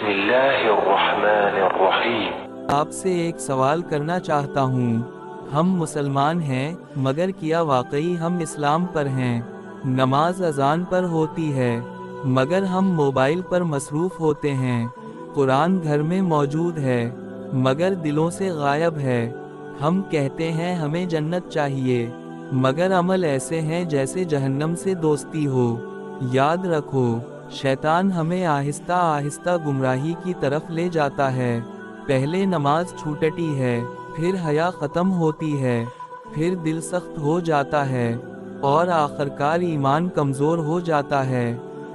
بسم اللہ الرحمن الرحیم۔ آپ سے ایک سوال کرنا چاہتا ہوں۔ ہم مسلمان ہیں، مگر کیا واقعی ہم اسلام پر ہیں؟ نماز اذان پر ہوتی ہے، مگر ہم موبائل پر مصروف ہوتے ہیں۔ قرآن گھر میں موجود ہے، مگر دلوں سے غائب ہے۔ ہم کہتے ہیں ہمیں جنت چاہیے، مگر عمل ایسے ہیں جیسے جہنم سے دوستی ہو۔ یاد رکھو، شیطان ہمیں آہستہ آہستہ گمراہی کی طرف لے جاتا ہے۔ پہلے نماز چھوٹتی ہے، پھر حیا ختم ہوتی ہے، پھر دل سخت ہو جاتا ہے، اور آخرکار ایمان کمزور ہو جاتا ہے۔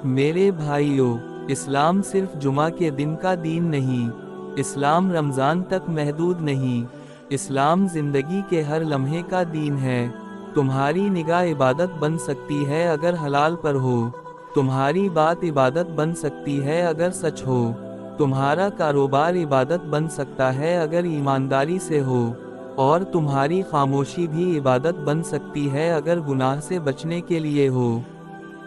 میرے بھائیو، اسلام صرف جمعہ کے دن کا دین نہیں، اسلام رمضان تک محدود نہیں، اسلام زندگی کے ہر لمحے کا دین ہے۔ تمہاری نگاہ عبادت بن سکتی ہے اگر حلال پر ہو، تمہاری بات عبادت بن سکتی ہے اگر سچ ہو، تمہارا کاروبار عبادت بن سکتا ہے اگر ایمانداری سے ہو، اور تمہاری خاموشی بھی عبادت بن سکتی ہے اگر گناہ سے بچنے کے لیے ہو۔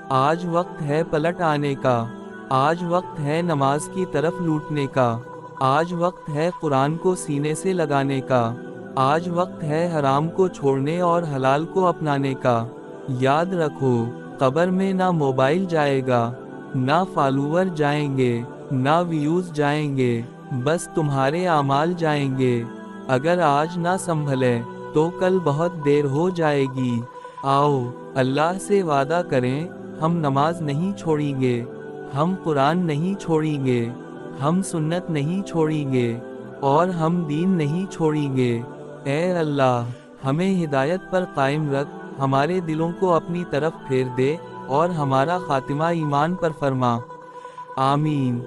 آج وقت ہے پلٹ آنے کا، آج وقت ہے نماز کی طرف لوٹنے کا، آج وقت ہے قرآن کو سینے سے لگانے کا، آج وقت ہے حرام کو چھوڑنے اور حلال کو اپنانے کا۔ یاد رکھو، قبر میں نہ موبائل جائے گا، نہ فالوور جائیں گے، نہ ویوز جائیں گے، بس تمہارے اعمال جائیں گے۔ اگر آج نہ سنبھلے تو کل بہت دیر ہو جائے گی۔ آؤ، اللہ سے وعدہ کریں، ہم نماز نہیں چھوڑیں گے، ہم قرآن نہیں چھوڑیں گے، ہم سنت نہیں چھوڑیں گے، اور ہم دین نہیں چھوڑیں گے۔ اے اللہ، ہمیں ہدایت پر قائم رکھ، ہمارے دلوں کو اپنی طرف پھیر دے، اور ہمارا خاتمہ ایمان پر فرما۔ آمین۔